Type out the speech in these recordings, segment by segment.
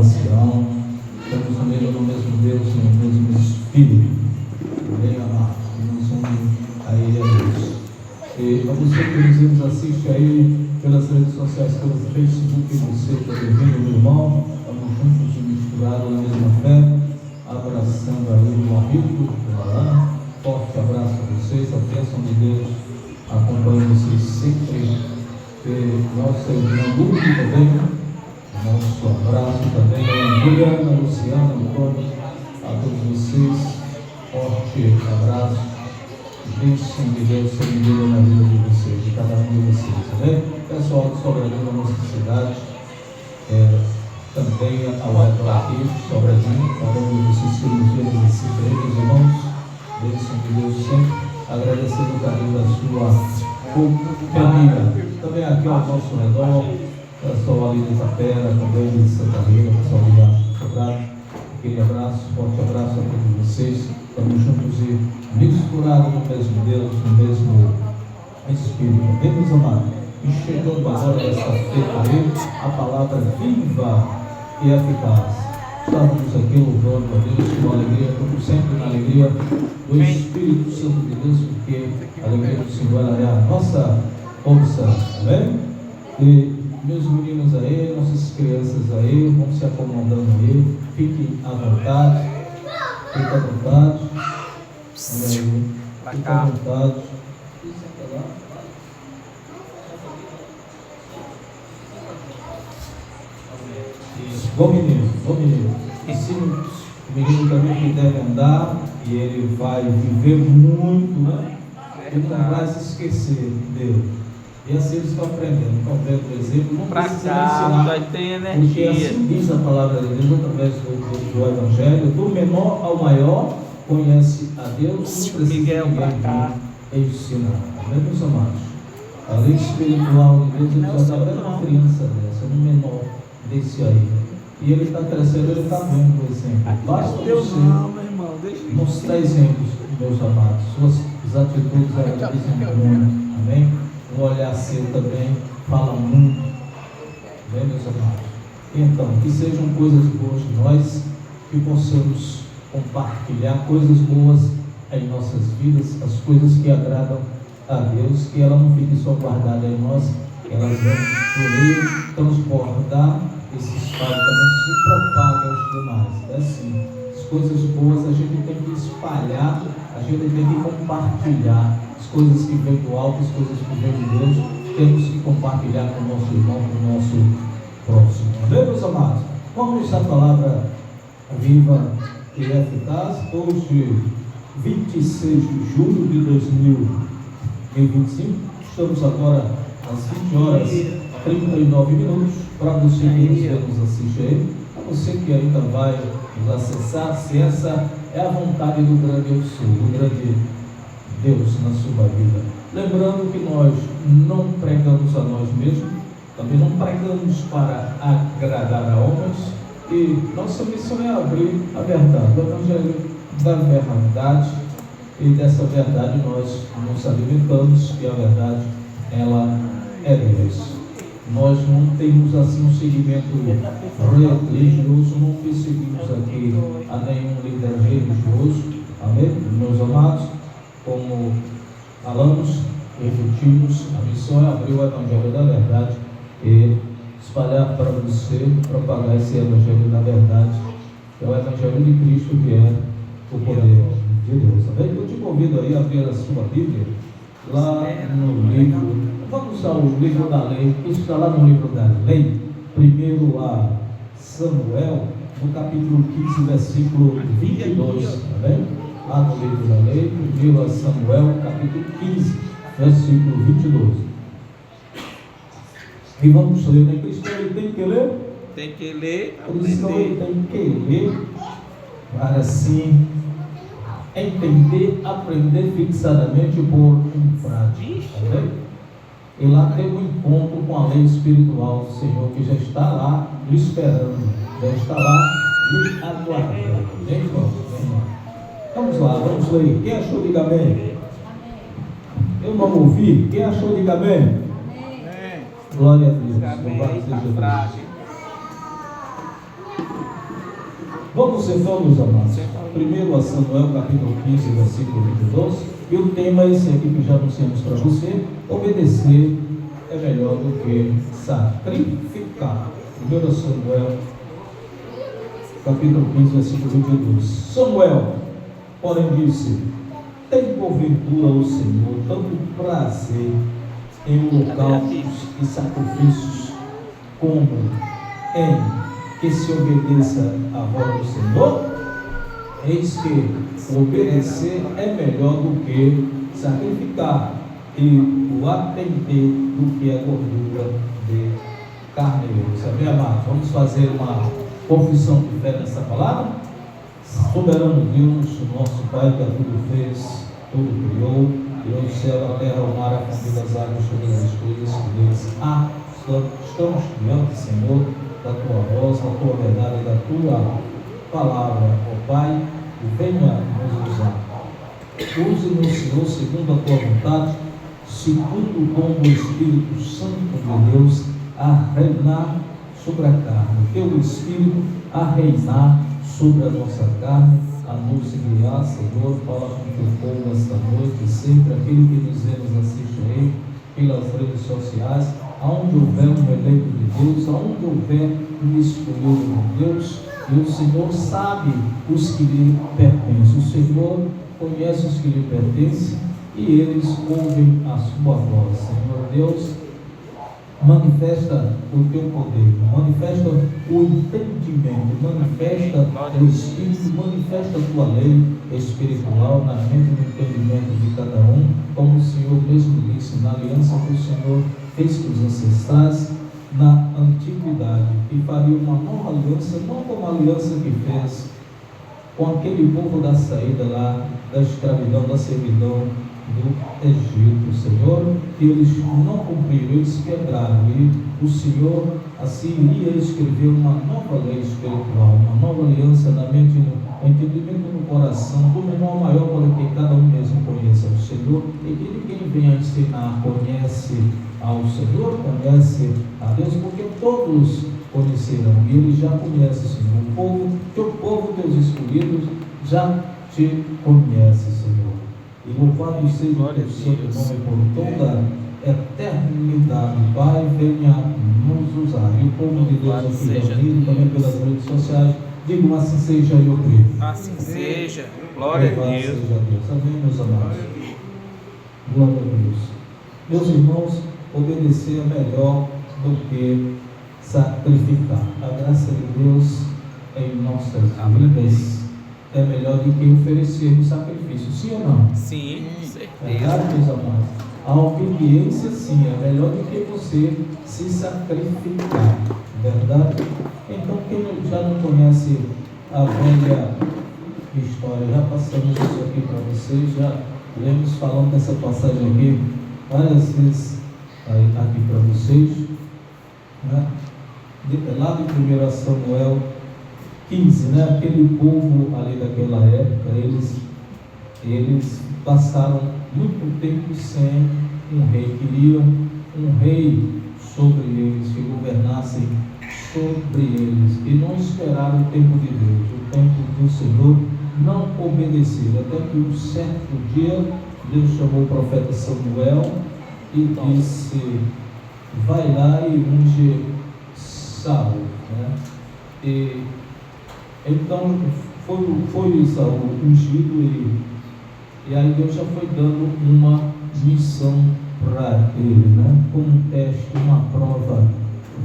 adoração. Estamos unidos no mesmo Deus, no mesmo Espírito. Amém, amado? Nos une a Ele, a Deus. E a você que nos assiste aí pelas redes sociais, pelo Facebook, você que está vendo, meu irmão, estamos juntos e misturados na mesma fé, abraçando aí o amigo, o Alain. Forte abraço a vocês, a bênção de Deus acompanha vocês sempre. Nossa irmã Lu também, nosso abraço também a Juliana, a Luciana, a Antônio, a todos vocês, forte abraço, bênção de Deus seja na vida de vocês, de cada um de vocês, amém? Pessoal do Sobradinho da nossa cidade, também ao redor aqui, Sobradinho, cada um de vocês que nos vêem nesse meus irmãos, bênção de Deus sempre, agradecendo o carinho da sua companhia. Também aqui ao nosso redor, pessoal ali de Itapera, também de Santa Rita, pessoal de Sobrado, aquele abraço, forte abraço a todos vocês. Estamos juntos e misturados no mesmo Deus, no mesmo Espírito. Bem, meus amados, e chegando agora essa feita aí, a palavra viva e eficaz. Estávamos aqui louvando a Deus com alegria, como sempre na alegria do Espírito Santo de Deus, porque a alegria do Senhor ela é a nossa opção, amém? E meus meninos aí, nossas crianças aí, vão se acomodando aí, fiquem à vontade, fiquem à vontade, olha aí, fiquem à vontade. Bom menino, ensina o menino também que deve andar e ele vai viver muito, né? Ele não vai se esquecer dele. E assim eles estão aprendendo, estão vendo o exemplo, não precisa ensinar, vai ter energia. porque assim diz a palavra de Deus através do Evangelho, do menor ao maior conhece a Deus, não precisa Miguel ninguém ensinar, amém, meus amados? A lei espiritual de Deus, ele já está vendo uma criança dessa, um menor desse aí. E ele está crescendo, ele está vendo o exemplo. Basta você mostrar exemplos, meus amados. Suas atitudes elas dizem muito. Amém? Um olhar seu também fala muito. Amém, meus amados? Então, que sejam coisas boas de nós, que possamos compartilhar coisas boas em nossas vidas, as coisas que agradam a Deus, que ela não fique só guardada em nós, que elas vão fluir, transbordar. Esse espalho também se propaga aos demais. É assim, as coisas boas a gente tem que espalhar, a gente tem que compartilhar. As coisas que vêm do alto, as coisas que vêm de Deus, temos que compartilhar com o nosso irmão, com o nosso próximo. Amém, meus amados? Vamos à palavra viva e eficaz. Hoje, 26 de julho de 2025, estamos agora às 20 horas 39 minutos, para você que nos assiste aí, para você que ainda vai nos acessar, se essa é a vontade do grande eu sou, do grande Deus na sua vida. Lembrando que nós não pregamos a nós mesmos, também não pregamos para agradar a homens, e nossa missão é abrir a verdade, o Evangelho da verdade, e dessa verdade nós nos alimentamos, e a verdade, ela é Deus. Nós não temos assim um segmento religioso, não perseguimos aqui a nenhum líder religioso, amém? Meus amados, como falamos, repetimos, a missão é abrir o Evangelho da verdade e espalhar para você, propagar esse Evangelho da verdade, que é o Evangelho de Cristo, que é o poder de Deus, amém? Eu te convido aí a abrir a sua Bíblia, lá no livro, vamos ao livro da lei, isso está lá no livro da lei, primeiro a Samuel, no capítulo 15, versículo 22, tá bem? Lá no livro da lei, primeiro a Samuel, capítulo 15, versículo 22. E vamos ler, né? Cristão, ele tem que ler? Tem que ler, Cristão, ele tem que ler, para assim entender, aprender fixadamente por prática, tá bem? E lá tem um encontro com a lei espiritual do Senhor, que já está lá lhe esperando, já está lá lhe aguardando. Gente, vamos lá, vamos ler. Quem achou, diga amém. Eu não ouvi. Quem achou, diga amém. Amém. Glória a Deus. Louvado seja Deus. Vamos então, meus amados. Primeiro a Samuel, capítulo 15, versículo 22. E o tema é esse aqui que já anunciamos para você: obedecer é melhor do que sacrificar. Primeiro Samuel, capítulo 15, versículo 22. Samuel, porém, disse: tem porventura o Senhor tanto prazer em holocaustos e sacrifícios como em que se obedeça à voz do Senhor? Eis que obedecer é melhor do que sacrificar, e o atender do que a gordura de carneiros. Amém, amados? Vamos fazer uma confissão de fé nessa palavra? Soberano Deus, nosso Pai, que a tudo fez, tudo criou o céu, a terra, o mar, a fonte das águas, todas as coisas que deles há. Estamos diante, Senhor, da tua voz, da tua verdade, da tua palavra, ó Pai, e venha nos usar. Use-nos, Senhor, segundo a tua vontade, segundo o dom do Espírito Santo de Deus, a reinar sobre a carne, o teu Espírito a reinar sobre a nossa carne, a nos guiar, Senhor. Fala com o teu povo esta noite, sempre aquele que nos vê, nos assiste aí, pelas redes sociais, aonde houver um eleito de Deus, aonde houver um escolhido de Deus, e o Senhor sabe os que lhe pertencem. O Senhor conhece os que lhe pertencem e eles ouvem a sua voz. Senhor Deus, manifesta o teu poder, manifesta o entendimento, manifesta o Espírito, manifesta a tua lei espiritual na mente e no entendimento de cada um, como o Senhor mesmo disse na aliança que o Senhor fez com os ancestrais na antiguidade, e faria uma nova aliança, não como a aliança que fez com aquele povo da saída lá, da escravidão, da servidão do Egito, Senhor, que eles não cumpriram, eles quebraram, e o Senhor assim iria escrever uma nova lei espiritual, uma nova aliança na mente, no entendimento, no coração, do menor ao maior, para que cada um mesmo conheça o Senhor, e que ninguém venha ensinar, conhece ao Senhor, conhece a Deus, porque todos conhecerão, e eles já conhecem, Senhor, o povo, teu povo, teus escolhidos, já te conhece, Senhor. E louvado seja o teu santo nome por toda a eternidade. Pai, venha nos usar. E o povo de Deus aqui reunido também pelas redes sociais, digo assim seja, eu creio. Assim seja. Glória a Deus. Seja Deus. Amém, meus amados. Glória a Deus. Meus irmãos, obedecer é melhor do que sacrificar. A graça de Deus em nossas vidas é melhor do que oferecer um sacrifício, sim ou não? Sim, com certeza. É claro, meus amados. A obediência, sim, é melhor do que você se sacrificar, verdade? Então, quem já não conhece a velha história, já passamos isso aqui para vocês, já lemos falando dessa passagem aqui várias vezes aqui para vocês, né? Lá de 1 Samuel 15, né? Aquele povo ali daquela época, eles passaram muito tempo sem um rei, queriam um rei sobre eles, que governasse sobre eles, e não esperaram o tempo de Deus, o tempo do Senhor, não obedeceram, até que um certo dia Deus chamou o profeta Samuel e disse: vai lá e unge Saul, né? E então foi Saul ungido, e aí Deus já foi dando uma missão para ele, né? Como um teste, uma prova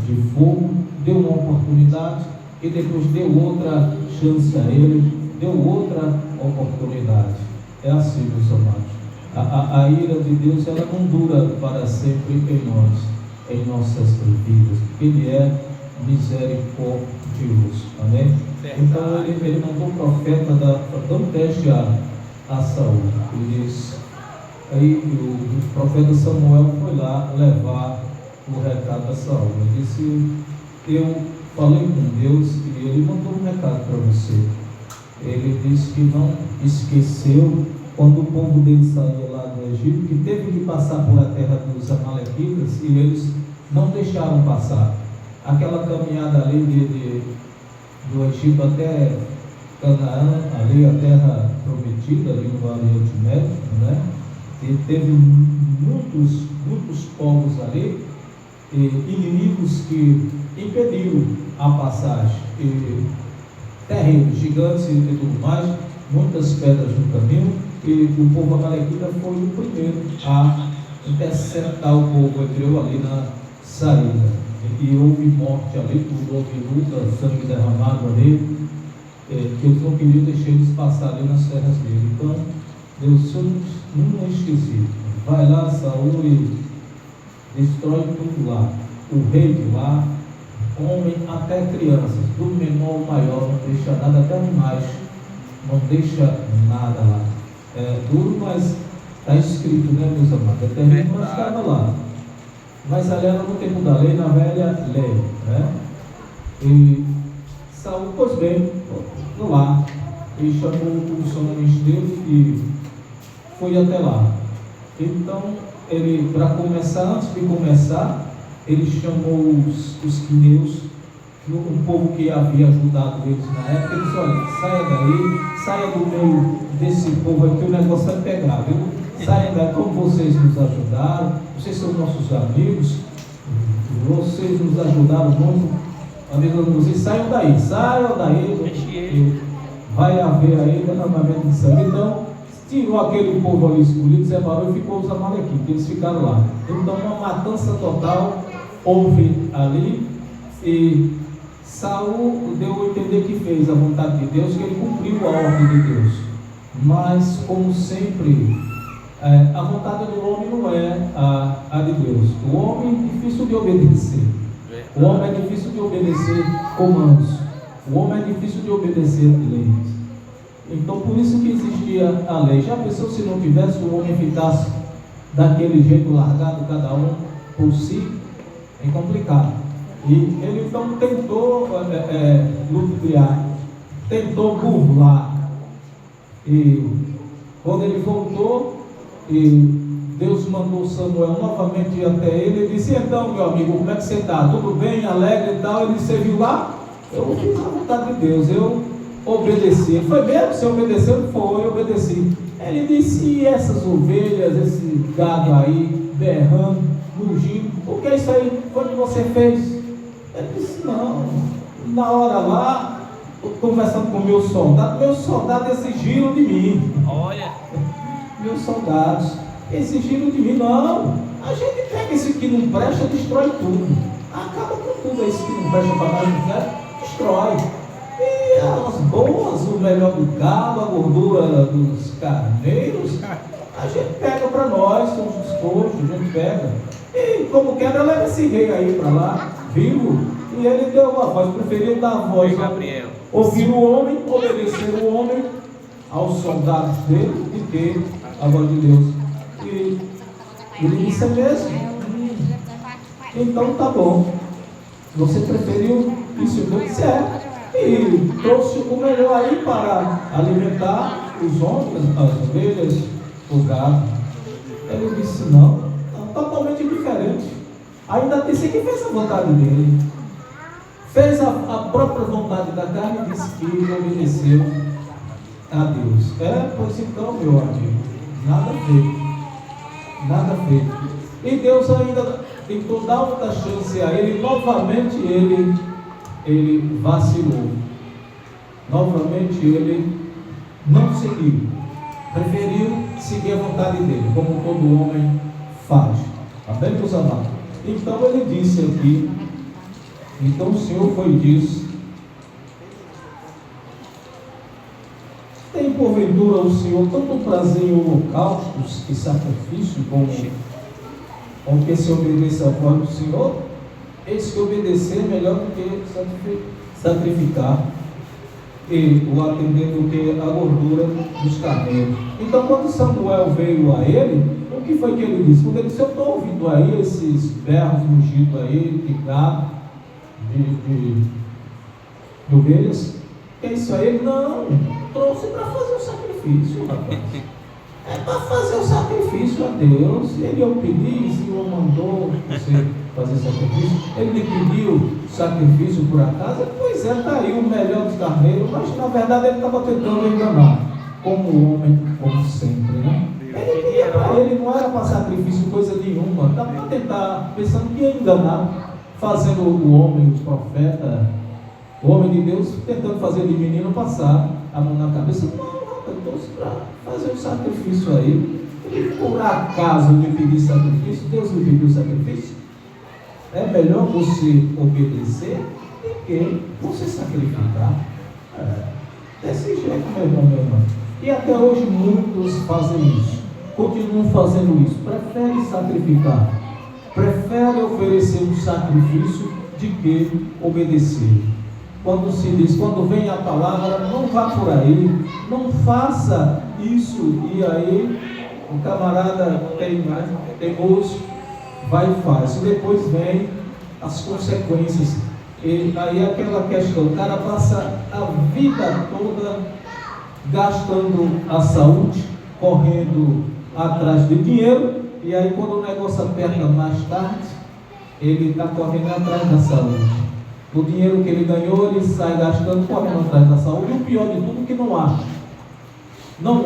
de fogo, deu uma oportunidade e depois deu outra chance a ele, deu outra oportunidade. É assim, meus amados. A ira de Deus, ela não dura para sempre em nossas vidas, porque Ele é misericordioso. Amém? Então ele mandou o profeta dar um teste a Saul. Aí o profeta Samuel foi lá levar o recado a Saul. Ele disse: eu falei com Deus e ele mandou um recado para você. Ele disse que não esqueceu quando o povo dele saía lá do Egito, que teve que passar por a terra dos Amalequitas, e eles não deixaram passar. Aquela caminhada ali do Egito até Canaã, ali a terra prometida, ali no Vale de Médio, né? E teve muitos povos ali, e inimigos que impediram a passagem, e terrenos gigantes e tudo mais, muitas pedras no caminho, e o povo amalequita foi o primeiro a interceptar o povo hebreu ali na saída. E houve morte ali, tudo, houve luta, sangue derramado ali, que eles não queriam deixar eles passar ali nas terras dele. Então, Deus não é esquecido. Vai lá, Saul, e destrói tudo lá. O rei de lá, homem até crianças, do menor ao maior, não deixa nada, até animais, não deixa nada lá. É duro, mas está escrito, né, meus amados? É terrível, mas estava lá. Mas ali era no tempo da lei, na velha lei, né? E Saul, pois bem, lá, ele chamou os homens dele e foi até lá. Então, ele, para começar, antes de começar, ele chamou os quineus, um povo que havia ajudado eles na época. Ele disse: olha, saia daí, saia do meio desse povo aqui, o negócio vai pegar, viu? Saia daí, como vocês nos ajudaram, vocês são nossos amigos, vocês nos ajudaram muito, amigos de vocês, saiam daí, vai haver aí derramamento de sangue. Então, tirou aquele povo ali escolhido, separou e ficou os amalequitas, eles ficaram lá. Então, uma matança total houve ali, e Saul deu a entender que fez a vontade de Deus, que ele cumpriu a ordem de Deus. Mas, como sempre, a vontade do homem não é a de Deus. O homem é difícil de obedecer. O homem é difícil de obedecer comandos. O homem é difícil de obedecer leis. Então, por isso que existia a lei. Já pensou se não tivesse, o homem ficasse daquele jeito, largado, cada um por si? É complicado. E ele então tentou ludibriar, tentou burlar. E quando ele voltou, e Deus mandou Samuel novamente ir até ele, e disse: então, meu amigo, como é que você está? Tudo bem, alegre e tal? Ele disse: você viu lá? Eu fiz a vontade de Deus, eu obedeci. Ele foi mesmo? Você obedeceu? Foi, eu obedeci. Ele disse: e essas ovelhas, esse gado aí, berrando, mugindo, o que é isso aí? Foi o que você fez? Ele disse: não, na hora lá, conversando com meus soldados exigiram de mim. Olha, meus soldados exigiram de mim. Não, a gente pega esse que não presta, destrói tudo, acaba com tudo. Esse que não presta para nós, destrói. E as boas, o melhor do gado, a gordura dos carneiros, a gente pega para nós, são os coxos, a gente pega. E como quebra, leva esse rei aí para lá, vivo. E ele deu uma voz, preferiu dar a voz, Gabriel, ouvir o homem, obedecer o homem aos soldados dele, e ter a voz de Deus. E ele disse: é mesmo? Então tá bom, você preferiu isso? Eu disse: e trouxe o melhor aí para alimentar os homens, as ovelhas, o gado. Ele disse: não, totalmente diferente. Ainda disse que fez a vontade dele, fez a própria vontade da carne, e disse que obedeceu a Deus. Pois então, meu amigo, nada feito. E Deus ainda tentou dar outra chance a ele. Novamente ele vacilou. Novamente ele não seguiu, preferiu seguir a vontade dele, como todo homem faz. Amém, meus amados? Então ele disse aqui: então o Senhor foi e disse: tem porventura o Senhor tanto prazer em holocaustos e sacrifício, como que se obedeça a voz do Senhor? Eis que obedecer é melhor do que sacrificar, e o atender do que a gordura dos carneiros. Então, quando Samuel veio a ele, o que foi que ele disse? Porque ele disse: eu estou ouvindo aí esses berros mugidos aí, de gado, de ovelhas. Que é isso aí? Não, trouxe para fazer o sacrifício, rapaz. É para fazer o sacrifício a Deus. Ele eu pedi, o Senhor mandou você fazer sacrifício. Ele lhe pediu sacrifício por acaso. Pois é, está aí o melhor dos carneiros. Mas na verdade ele estava tentando enganar. Como homem, como sempre, né? Ele queria para ele, não era para sacrifício coisa nenhuma. Estava para tentar, pensando que ia enganar, fazendo o homem, o profeta, o homem de Deus, tentando fazer de menino passar a mão na cabeça. Não, eu trouxe para fazer um sacrifício aí. Ele por acaso lhe pedir sacrifício, Deus lhe pediu sacrifício. É melhor você obedecer do que você sacrificar. Desse jeito, meu irmão, meu irmão. E até hoje muitos fazem isso, continuam fazendo isso, preferem sacrificar, preferem oferecer um sacrifício de que obedecer. Quando se diz, quando vem a palavra, não vá por aí, não faça isso, e aí o camarada teimoso vai e faz, e depois vem as consequências. E aí aquela questão, o cara passa a vida toda gastando a saúde, correndo atrás de dinheiro, e aí quando o negócio aperta mais tarde, ele está correndo atrás da saúde. O dinheiro que ele ganhou, ele sai gastando, correndo atrás da saúde, e o pior de tudo, que não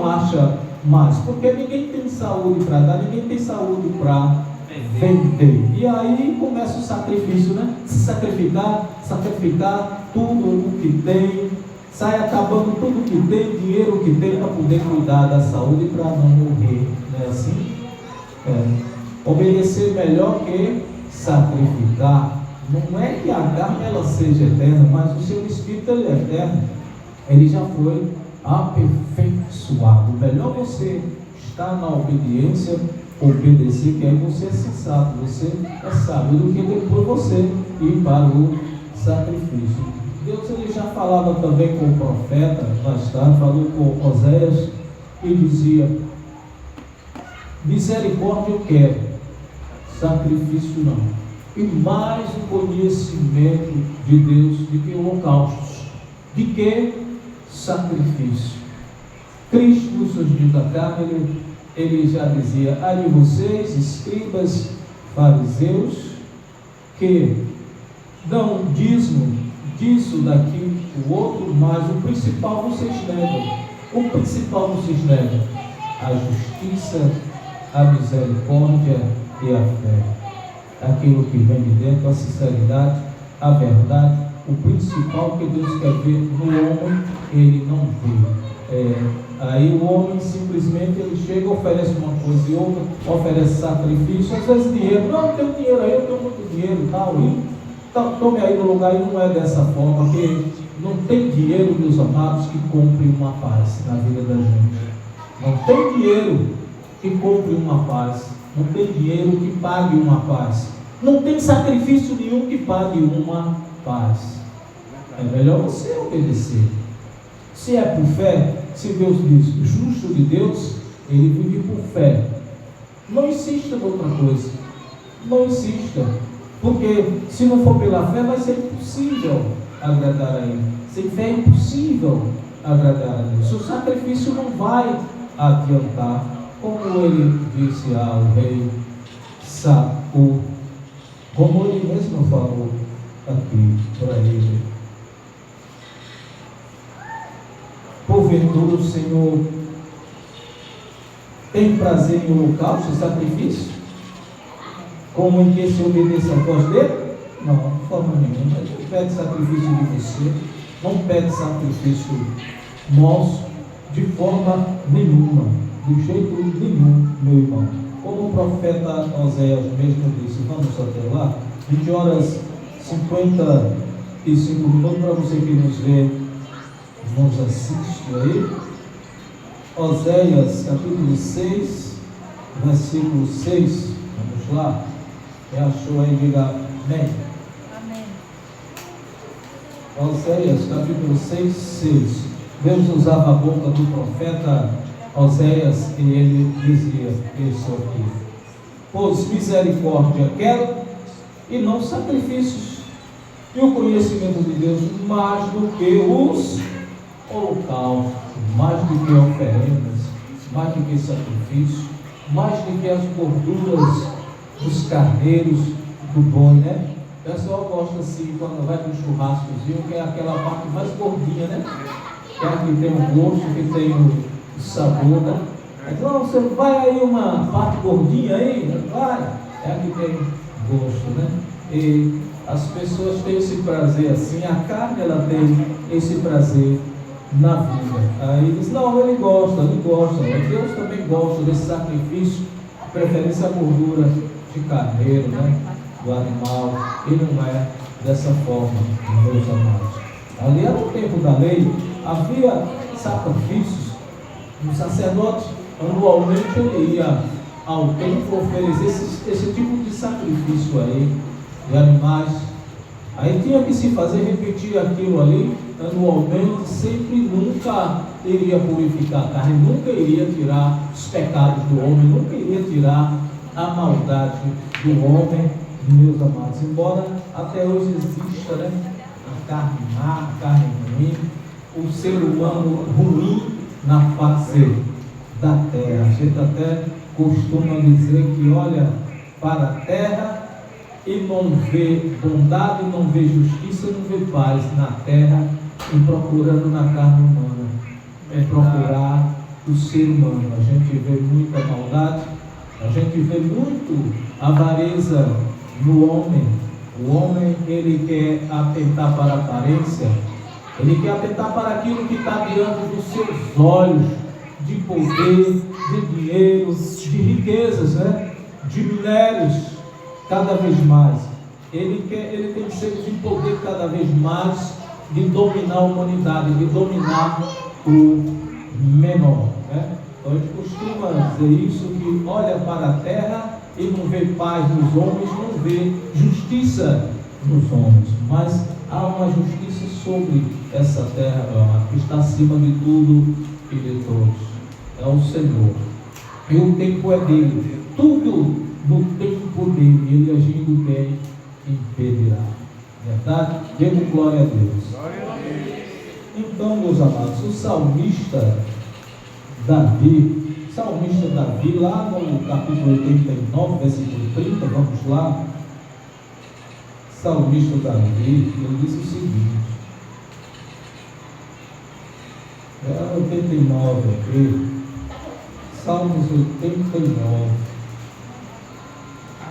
acha mais, porque ninguém tem saúde para dar, ninguém tem saúde para vender. E aí começa o sacrifício, né? Se sacrificar tudo o que tem, sai acabando tudo que tem, dinheiro que tem, para poder cuidar da saúde, para não morrer, não é assim? Obedecer melhor que sacrificar. Não é que a carne ela seja eterna, mas o seu espírito ele é eterno, ele já foi aperfeiçoado. Melhor você estar na obediência, obedecer, que aí você é sensato, você é sábio, do que depois você ir para o sacrifício. Deus ele já falava também com o profeta, mais tarde, falou com Oséias e dizia: misericórdia eu quero, sacrifício não. E mais o conhecimento de Deus do que holocaustos, de que sacrifício. Cristo, nos seus dias da carne, ele já dizia: ai de vocês, escribas, fariseus, que dão dízimo disso, daquilo, o outro, mas o principal vocês negam. O principal vocês negam: a justiça, a misericórdia e a fé. Aquilo que vem de dentro, a sinceridade, a verdade, o principal que Deus quer ver no homem, ele não vê. Aí o homem simplesmente ele chega, oferece uma coisa e outra, oferece sacrifício, às vezes dinheiro. Não, eu tenho dinheiro aí, eu tenho muito dinheiro e tal. Então, tome aí no lugar, e não é dessa forma, porque não tem dinheiro, meus amados, que compre uma paz na vida da gente. Não tem dinheiro que compre uma paz. Não tem dinheiro que pague uma paz. Não tem sacrifício nenhum que pague uma paz. É melhor você obedecer. Se é por fé, se Deus diz justo de Deus, ele vive por fé. Não insista em outra coisa. Não insista. Porque se não for pela fé, vai ser impossível agradar a Ele. Sem fé é impossível agradar a Deus. O sacrifício não vai adiantar. Como ele disse ao rei Saul, como ele mesmo falou aqui para ele: porventura o Senhor tem prazer em holocausto e sacrifício, como em que se obedeça a voz dele? Não, de forma nenhuma. Ele não pede sacrifício de você, não pede sacrifício nosso, de forma nenhuma. De jeito nenhum, meu irmão. Como o profeta Oséias mesmo disse, vamos até lá, 20 horas 55 minutos, para você que nos vê, nos assiste aí. Oséias capítulo 6, versículo 6. Vamos lá. Quem achou aí, diga amém. Amém. Oséias capítulo 6, 6. Deus usava a boca do profeta Oséias, e ele dizia isso aqui: pois misericórdia quero e não sacrifícios, e o conhecimento de Deus mais do que os holocaustos, mais do que oferendas, mais do que sacrifício, mais do que as gorduras dos carneiros, do boi, né? O pessoal gosta assim, quando vai para um churrascozinho, que é aquela parte mais gordinha, né? Que é a que tem o gosto, que tem o sabor, né? Então, você vai aí uma parte gordinha aí, vai, é a que tem gosto, né? E as pessoas têm esse prazer assim, a carne ela tem esse prazer na vida. Aí diz, não, ele gosta, Deus também gosta desse sacrifício, de preferência a gordura de carneiro, né? Do animal, e não é dessa forma, meus amados. Ali era o tempo da lei, havia sacrifícios, o sacerdote anualmente ele ia ao templo oferecer esse tipo de sacrifício aí, de animais. Aí tinha que se fazer, repetir aquilo ali anualmente, sempre, nunca iria purificar a carne, nunca iria tirar os pecados do homem, nunca iria tirar a maldade do homem, meus amados. Embora até hoje exista, né, a carne má, a carne ruim, o ser humano ruim na face da terra. A gente até costuma dizer que olha para a terra e não vê bondade, não vê justiça, não vê paz na terra, e procurando na carne humana, é procurar o ser humano. A gente vê muita maldade, a gente vê muito avareza no homem. O homem, ele quer atentar para a aparência, ele quer atentar para aquilo que está diante dos seus olhos, de poder, de dinheiro, de riquezas, né? De minérios, cada vez mais. Ele tem sede de poder cada vez mais, de dominar a humanidade, de dominar o menor, né? Então a gente costuma dizer isso, que olha para a terra e não vê paz nos homens, não vê justiça nos homens, mas há uma justiça sobre essa terra, que está acima de tudo e de todos. É o Senhor, e o tempo é dele, tudo no tempo dele, ele agindo bem impedirá. Verdade? Dê glória a Deus. Então, meus amados, o salmista Davi, lá no capítulo 89, versículo 30, vamos lá. Salmista Davi, ele diz o seguinte, 89 aqui, Salmos 89.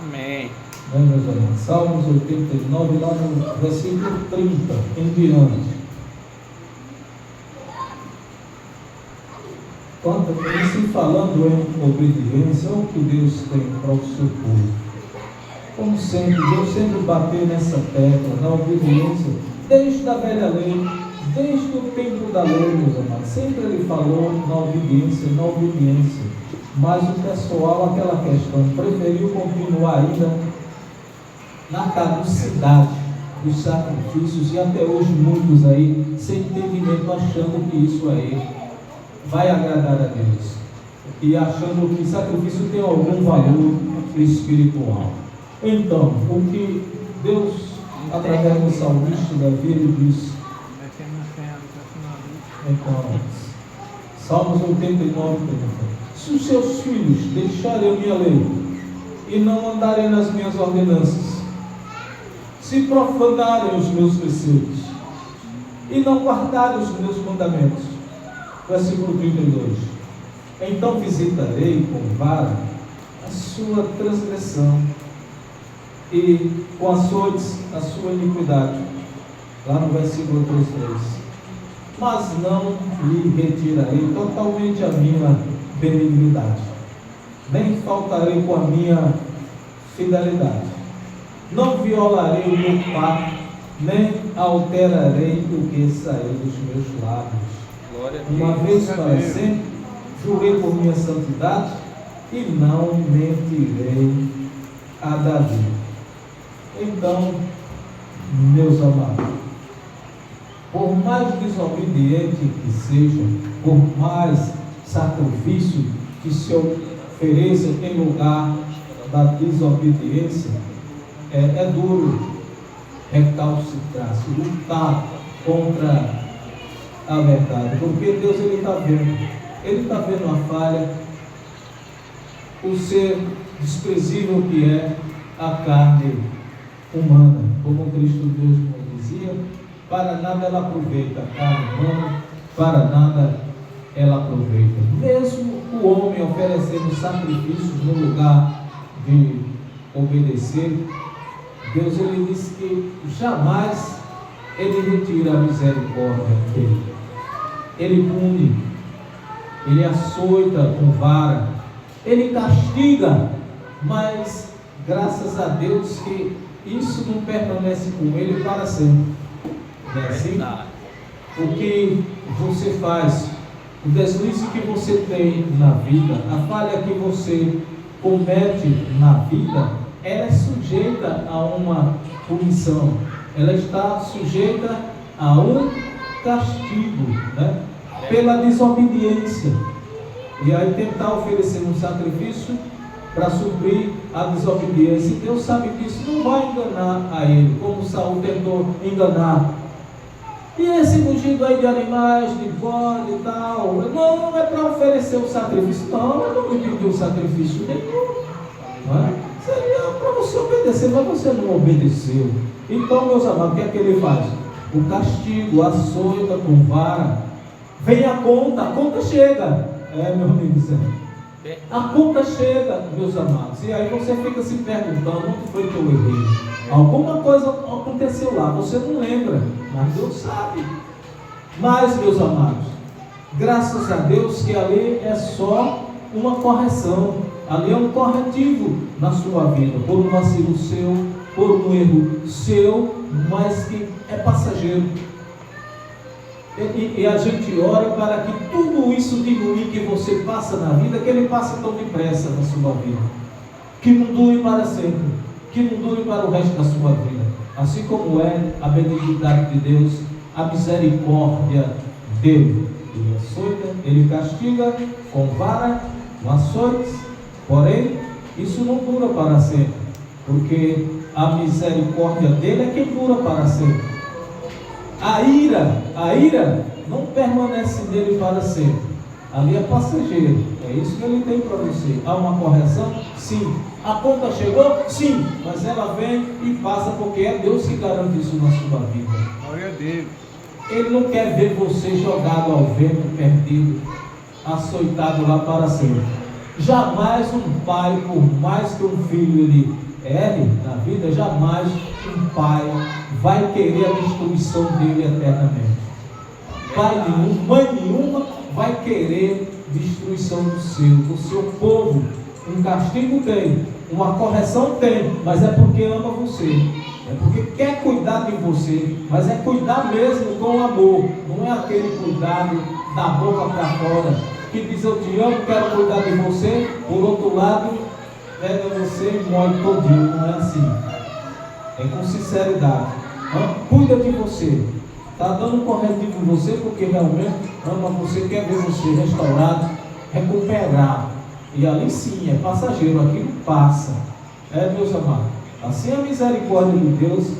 Amém. Meus amigos, Salmos 89, lá no versículo 30 em diante. Quando se falando em obediência, é o que Deus tem para o seu povo. Como sempre, Deus sempre bateu nessa tecla, na obediência, desde a velha lei, desde o tempo da lei, meus amados. Sempre ele falou na obediência. Mas o pessoal, aquela questão, preferiu continuar ainda na caducidade dos sacrifícios, e até hoje muitos aí, sem entendimento, achando que isso aí vai agradar a Deus, e achando que sacrifício tem algum valor espiritual. Então, o que Deus, através do salmista Davi, ele diz, então, Salmos 89, se os seus filhos deixarem a minha lei e não andarem nas minhas ordenanças, se profanarem os meus preceitos e não guardarem os meus mandamentos, versículo 32, então visitarei com vara a sua transgressão e com açoites a sua iniquidade, lá no versículo 33, mas não lhe retirarei totalmente a minha benignidade, nem faltarei com a minha fidelidade, não violarei o meu pacto, nem alterarei o que saiu dos meus lábios. Uma vez para sempre, jurei por minha santidade e não mentirei a Davi. Então, meus amados, por mais desobediente que seja, por mais sacrifício que se ofereça em lugar da desobediência, é duro recalcitrar-se, lutar contra a verdade, porque Deus ele está vendo, ele está vendo a falha, o ser desprezível que é a carne humana. Como Cristo Deus nos dizia, para nada ela aproveita, a carne humana, para nada ela aproveita. Mesmo o homem oferecendo sacrifícios no lugar de obedecer, Deus ele diz que jamais ele retira a misericórdia dele. Ele pune, ele açoita com vara, ele castiga, mas graças a Deus que isso não permanece com ele para sempre. Não é assim? O que você faz, o deslize que você tem na vida, a falha que você comete na vida, ela é sujeita a uma punição, ela está sujeita a um castigo, né? Pela desobediência. E aí tentar oferecer um sacrifício para suprir a desobediência. E Deus sabe que isso não vai enganar a ele, como Saul tentou enganar. E esse mugido aí de animais, de bode e tal, não é para oferecer o sacrifício, não, eu não me pedi o sacrifício nenhum. Não é? Seria para você obedecer, mas você não obedeceu. Então, meus amados, o que é que ele faz? O castigo, açoita com vara. Vem a conta chega. Meu amigo Zé. A conta chega, meus amados. E aí você fica se perguntando, onde foi que eu errei? Alguma coisa aconteceu lá, você não lembra, mas Deus sabe. Mas, meus amados, graças a Deus que ali é só uma correção, ali é um corretivo na sua vida, por um vacilo seu, por um erro seu, mas que é passageiro. E a gente ora para que tudo isso de ruim que você passa na vida, que ele passe tão depressa na sua vida, que não dure para sempre, que não dure para o resto da sua vida, assim como é a benignidade de Deus, a misericórdia dele. Ele açoita, ele castiga com vara, com açoites, porém isso não dura para sempre, porque a misericórdia dele é que dura para sempre. A ira não permanece nele para sempre. Ali é passageiro. É isso que ele tem para você. Há uma correção? Sim. A conta chegou? Sim. Mas ela vem e passa, porque é Deus que garante isso na sua vida. Glória a Deus. Ele não quer ver você jogado ao vento, perdido, açoitado lá para sempre. Jamais um pai, por mais que um filho ele erre na vida, jamais um pai vai querer a destruição dele eternamente. Pai nenhum, mãe nenhuma vai querer destruição do seu povo. Um castigo tem, uma correção tem, mas é porque ama você, é porque quer cuidar de você, mas é cuidar mesmo com amor, não é aquele cuidado da boca para fora, que diz eu te amo, quero cuidar de você, por outro lado, pega você e morre todinho, não é assim. É com sinceridade. Cuida de você. Está dando um corretivo em você porque realmente ama você, quer ver você restaurado, recuperar. E ali sim, é passageiro, aquilo passa. Meus amados. Assim é a misericórdia de Deus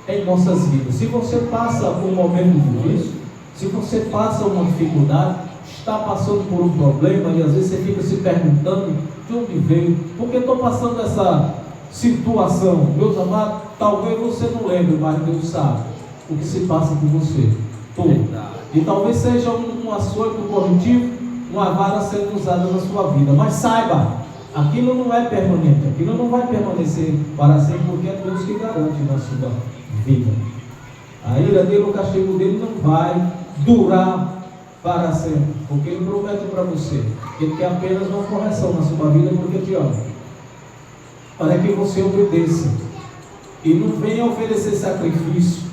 em nossas vidas. Se você passa um momento difícil, se você passa uma dificuldade, está passando por um problema e às vezes você fica se perguntando de onde veio, por que estou passando essa situação, meus amados, talvez você não lembre, mas Deus sabe o que se passa com você, tudo. E talvez seja um açoito corretivo, uma vara sendo usada na sua vida, mas saiba, aquilo não é permanente, aquilo não vai permanecer para sempre, porque é Deus que garante na sua vida. A ira dele, o castigo dele não vai durar para sempre, porque ele promete para você que ele quer apenas uma correção na sua vida, porque te ama, para que você obedeça e não venha oferecer sacrifício,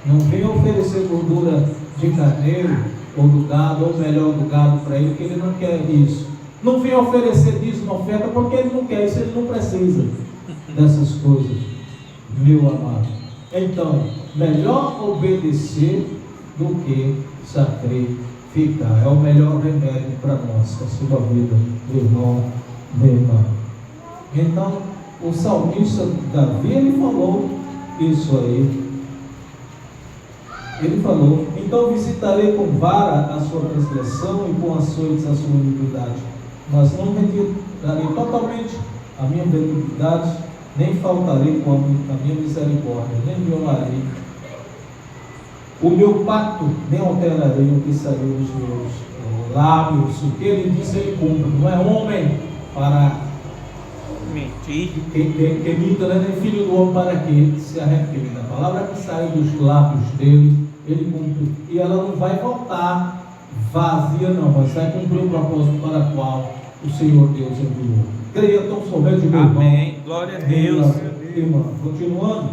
não venha oferecer gordura de carneiro ou do gado, ou melhor do gado para ele, que ele não quer isso. Não venha oferecer dízimo, oferta, porque ele não quer isso, ele não precisa dessas coisas, meu amado. Então, melhor obedecer do que sacrificar. É o melhor remédio para nós, a sua vida, meu irmão, minha irmã. Então, o salmista Davi, ele falou isso aí. Ele falou, Então visitarei com vara a sua transgressão e com açoites a sua iniquidade. Mas não retirarei totalmente a minha benignidade, nem faltarei com a minha misericórdia, nem violarei o meu pacto, nem alterarei o que saiu dos meus lábios. O que ele disse, ele cumpre. Não é homem para mentir. que minta, nem filho do homem para que se arrependa. A palavra que saiu dos lábios dele, ele cumpre. E ela não vai voltar vazia, não, mas vai cumprir o propósito para o qual o Senhor Deus enviou. Creia tão somente, meu irmão. Amém. Glória a Deus. Irmã, continuando,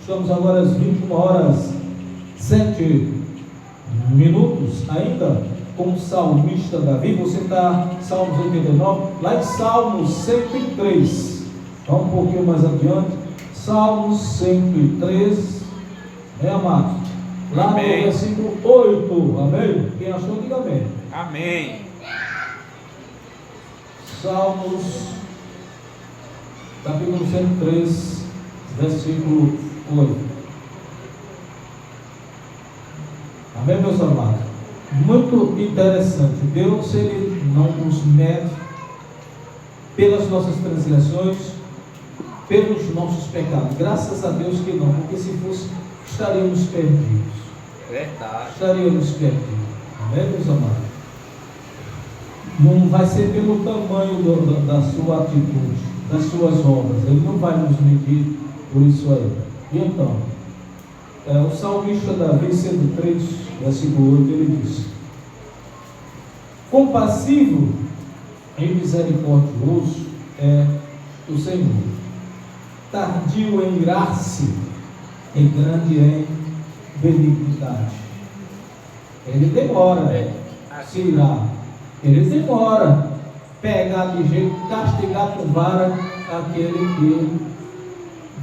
estamos agora às 21h07 ainda com o salmista Davi. Você está Salmos 89, lá em Salmos 103, está um pouquinho mais adiante, Salmos 103, amado? Lá Amém. no versículo 8, amém? Quem achou, diga amém. Amém. Salmos, capítulo 103, versículo 8. Amém, meus amados? Muito interessante. Deus, ele não nos mede pelas nossas transgressões, pelos nossos pecados. Graças a Deus que não, porque se fosse, estaríamos perdidos. Verdade. Estaríamos perdidos. Amém, meus amados? Não vai ser pelo tamanho da sua atitude, das suas obras. Ele não vai nos medir por isso aí. E então, o salmista Davi, 103, versículo 8, ele diz: compassivo e misericordioso é o Senhor, tardio em irar-se e grande em benignidade. Ele demora se irar, ele demora pegar de jeito, castigar com vara aquele que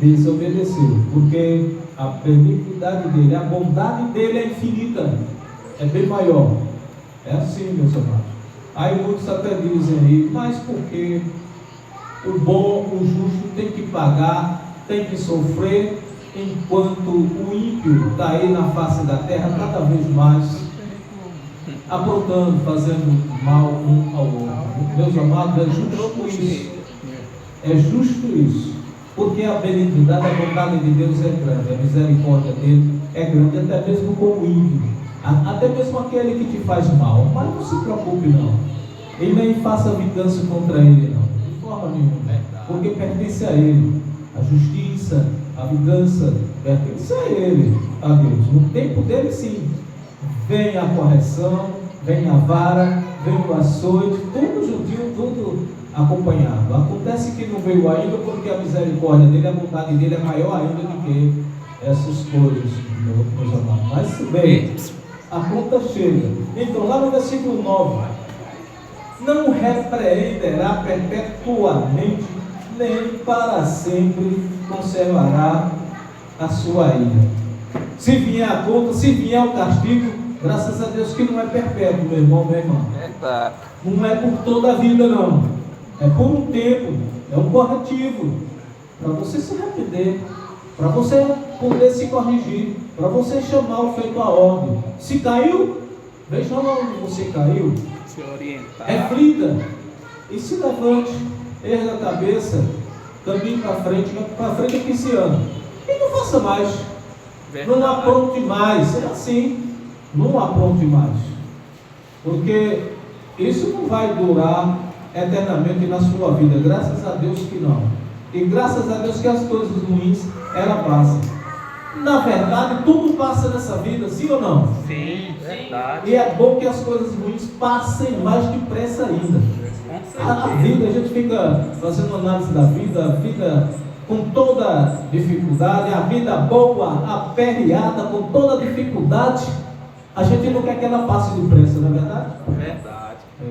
desobedeceu, porque a benignidade dele, a bondade dele é infinita, é bem maior. É assim, meus amados. Aí muitos até dizem aí, mas porque o bom, o justo tem que pagar, tem que sofrer, enquanto o ímpio está aí na face da terra cada vez mais aprontando, fazendo mal um ao outro. Meus amados, é justo isso. É justo isso. Porque a benignidade, a bondade de Deus é grande, a misericórdia dele é grande, até mesmo com o ímpio, até mesmo aquele que te faz mal. Mas não se preocupe, não. E nem faça vingança contra ele, não. De forma nenhuma. Porque pertence a ele. A justiça, a vingança pertence a ele, a Deus. No tempo dele, sim. Vem a correção, vem a vara, vem o açoite, tudo juntinho, tudo acompanhado. Acontece que não veio ainda porque a misericórdia dele, a bondade dele é maior ainda do que essas coisas, meus amados. Mas se bem, a conta chega. Então, lá no versículo 9: não repreenderá perpetuamente, nem para sempre conservará a sua ira. Se vier a conta, se vier o castigo, graças a Deus que não é perpétuo, meu irmão, minha irmã. Verdade. Não é por toda a vida, não. É por um tempo, é um corretivo, para você se arrepender, para você poder se corrigir, para você chamar o feito à ordem. Se caiu, veja onde você caiu, Se orientar. reflita e se levante, erga a cabeça, caminhe para frente é que se anda. E não faça mais, Verdade. não apronte mais, é assim, não apronte mais, porque isso não vai durar eternamente na sua vida, graças a Deus que não. E graças a Deus que as coisas ruins, ela passa. Na verdade, tudo passa nessa vida, sim ou não? Sim, verdade. E é bom que as coisas ruins passem mais depressa ainda. A vida, a gente fica fazendo análise da vida, fica com toda dificuldade, a vida boa, aperreada, com toda dificuldade, a gente não quer que ela passe depressa, não é verdade? Verdade.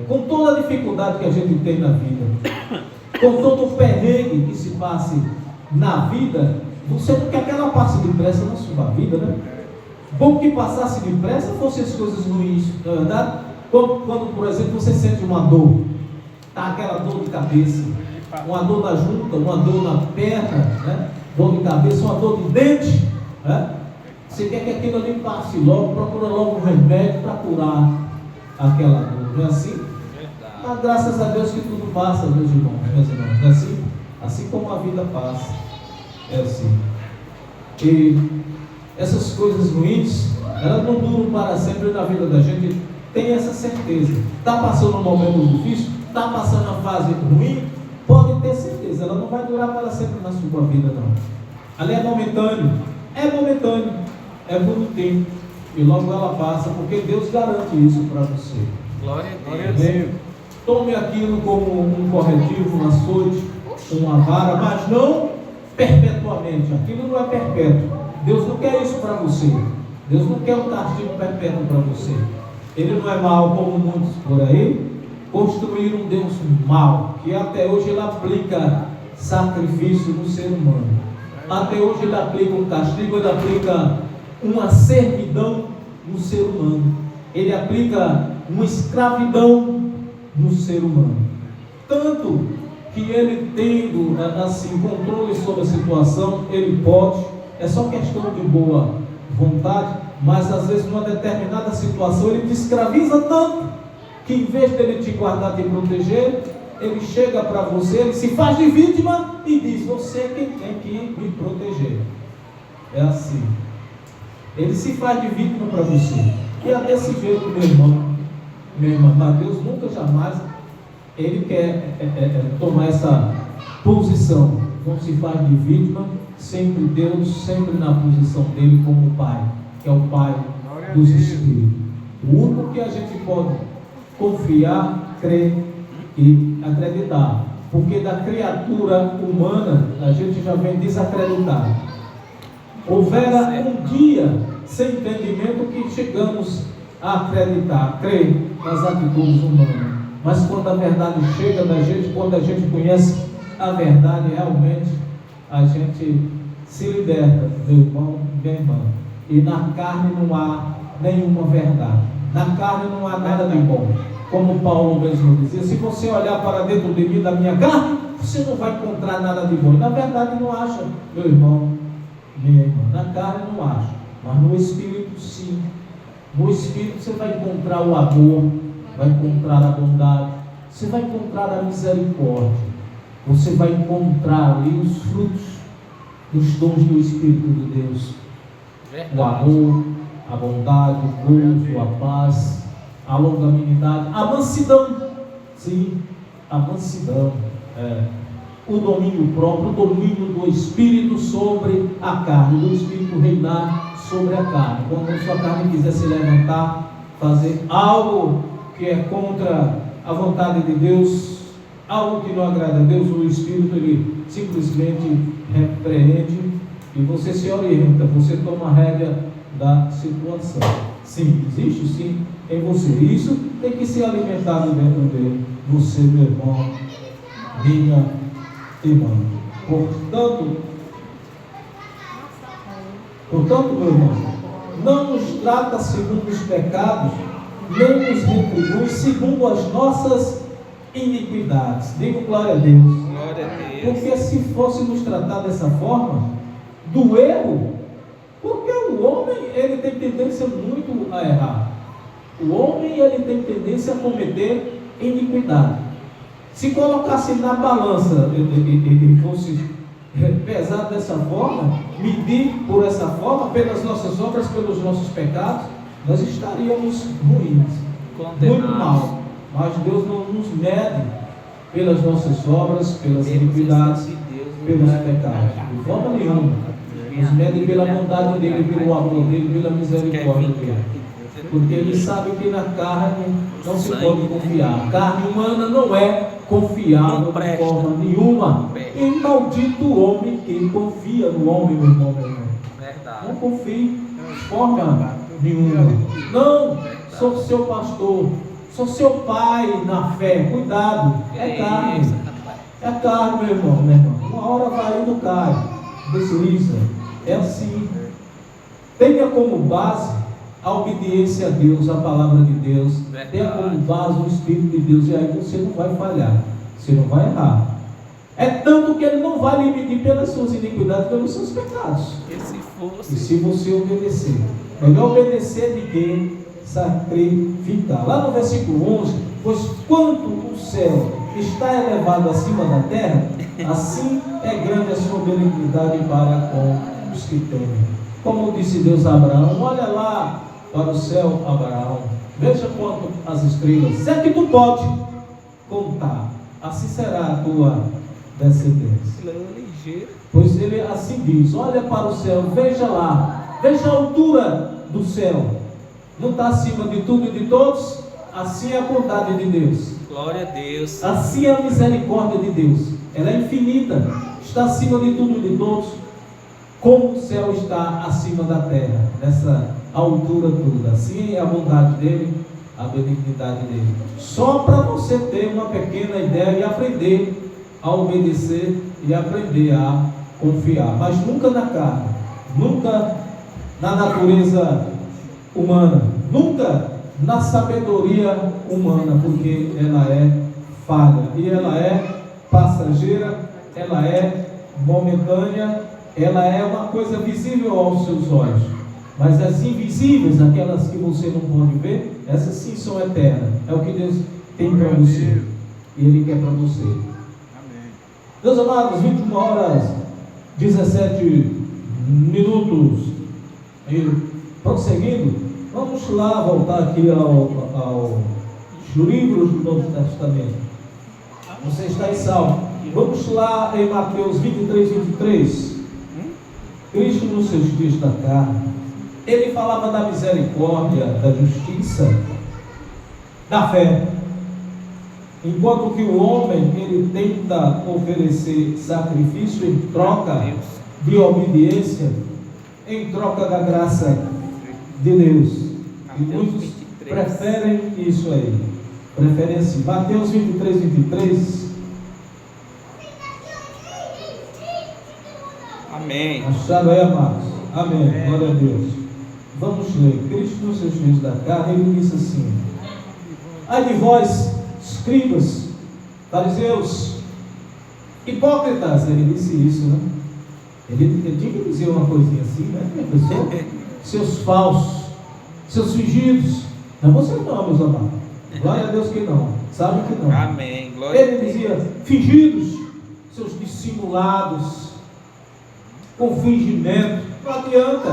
Com toda a dificuldade que a gente tem na vida, com todo o perrengue que se passe na vida, você não quer que ela passe depressa na sua vida, né? Bom que passasse depressa fossem as coisas ruins, não é verdade? Quando, por exemplo, você sente uma dor, tá aquela dor de cabeça, uma dor na junta, uma dor na perna, né? Dor de cabeça, uma dor de dente, né? Você quer que aquilo ali passe logo, procura logo um remédio para curar aquela dor. Não é assim? Mas graças a Deus que tudo passa, meus irmãos, minhas irmãs. Não é assim? Assim como a vida passa. É assim. E essas coisas ruins, elas não duram para sempre na vida da gente. Tem essa certeza. Está passando um momento difícil, está passando uma fase ruim, pode ter certeza, ela não vai durar para sempre na sua vida, não. Ali é momentâneo, é por um tempo, e logo ela passa, porque Deus garante isso para você. Glória a Deus. Tome aquilo como um corretivo, um açoite, uma vara, mas não perpetuamente. Aquilo não é perpétuo. Deus não quer isso para você. Deus não quer um castigo perpétuo para você. Ele não é mau como muitos por aí construíram um Deus mau, que até hoje ele aplica sacrifício no ser humano. Até hoje ele aplica um castigo, ele aplica uma servidão no ser humano. Ele aplica uma escravidão no ser humano. Tanto que ele tendo assim controle sobre a situação, ele pode, é só questão de boa vontade, mas às vezes numa determinada situação ele te escraviza tanto que em vez dele te guardar, te proteger, ele chega para você, ele se faz de vítima e diz: você é quem tem que me proteger. É assim. Ele se faz de vítima para você. E é desse jeito, meu irmão, minha irmã, mas Deus nunca jamais ele quer tomar essa posição. Não se faz de vítima, sempre Deus, sempre na posição dele como Pai, que é o Pai dos Espíritos. O único que a gente pode confiar, crer e acreditar, porque da criatura humana a gente já vem desacreditado. Houvera um dia sem entendimento que chegamos a acreditar, a crer nas atitudes humanas, mas quando a verdade chega da gente, quando a gente conhece a verdade, realmente a gente se liberta, meu irmão, minha irmã. E na carne não há nenhuma verdade, na carne não há nada de bom. Como Paulo mesmo dizia: se você olhar para dentro de mim, da minha carne, você não vai encontrar nada de bom. Na verdade não acha, meu irmão, minha irmã. Na carne não acha, mas no Espírito sim. No Espírito você vai encontrar o amor, vai encontrar a bondade, você vai encontrar a misericórdia, você vai encontrar ali os frutos dos dons do Espírito de Deus. O amor, a bondade, o gozo, a paz, a longanimidade, a mansidão, sim, a mansidão, o domínio próprio, o domínio do Espírito sobre a carne, do Espírito reinar sobre a carne. Quando a sua carne quiser se levantar, fazer algo que é contra a vontade de Deus, algo que não agrada a Deus, o Espírito ele simplesmente repreende e você se orienta, você toma a rédea da situação. Sim, existe sim em você. Isso tem que ser alimentado dentro dele. Você, meu irmão, minha irmã. Portanto, meu irmão, não nos trata segundo os pecados, nem nos retribui segundo as nossas iniquidades. Digo glória a Deus. Glória a Deus. Porque se fosse nos tratar dessa forma, do erro, porque o homem ele tem tendência muito a errar. O homem ele tem tendência a cometer iniquidade. Se colocasse na balança e fosse pesado dessa forma, medir por essa forma, pelas nossas obras, pelos nossos pecados, nós estaríamos ruins, muito mal. Mas Deus não nos mede pelas nossas obras, pelas iniquidades, pelos pecados, de forma nenhuma. Nos mede pela bondade dele, pelo amor dele, pela misericórdia dele. Porque ele sabe que na carne não se pode confiar. A carne humana não é confiável de forma nenhuma. E maldito o homem que confia no homem, meu irmão, meu irmão. Não confie de forma nenhuma. Não, sou seu pastor, sou seu pai na fé. Cuidado, é carne. É carne, meu irmão, minha irmã. Uma hora vai indo, cai, desliza. É assim. Tenha como base a obediência a Deus, a palavra de Deus. Tenha como base o Espírito de Deus, e aí você não vai falhar, você não vai errar. É tanto que ele não vai lhe medir pelas suas iniquidades, pelos seus pecados. E se você obedecer, melhor obedecer do que sacrificar. Lá no versículo 11, pois quanto o céu está elevado acima da terra, assim é grande a sua benignidade para com os que temem. Como disse Deus a Abraão, olha lá para o céu, Abraão, veja quanto as estrelas, se é que tu pode contar, assim será a tua descendência. Pois ele assim diz, olha para o céu, veja lá, veja a altura do céu, não está acima de tudo e de todos? Assim é a bondade de Deus. Glória a Deus. Assim é a misericórdia de Deus. Ela é infinita, está acima de tudo e de todos, como o céu está acima da terra, nessa altura toda. Assim é a bondade dele, a benignidade dele. Só para você ter uma pequena ideia e aprender a obedecer e aprender a confiar, mas nunca na carne, nunca na natureza humana, nunca na sabedoria humana, porque ela é falha e ela é passageira, ela é momentânea, ela é uma coisa visível aos seus olhos, mas as invisíveis, aquelas que você não pode ver, essas sim são eternas. É o que Deus tem para você e Ele quer para você. Meus amados, 21 horas 17 minutos e prosseguindo, vamos lá voltar aqui aos livros do Novo Testamento. Você está em Salmo. Vamos lá em Mateus 23, 23. Cristo nos seus dias da carne, ele falava da misericórdia, da justiça, da fé. Enquanto que o homem, ele tenta oferecer sacrifício em troca de obediência, em troca da graça de Deus. E muitos preferem isso aí. Preferem assim. Mateus 23, 23. Amém. Acharam aí, amados? Amém. Glória a Deus. Vamos ler. Cristo nos seus dias da carne, ele disse assim: ai de vós, escribas, fariseus, hipócritas. Ele disse isso, né? Ele tinha que dizer uma coisinha assim, né? Pessoal, seus falsos, seus fingidos. Não, você não, meus amados. Glória a Deus que não. Sabe que não. Amém. Glória Ele dizia fingidos, seus dissimulados, com fingimento. Não adianta.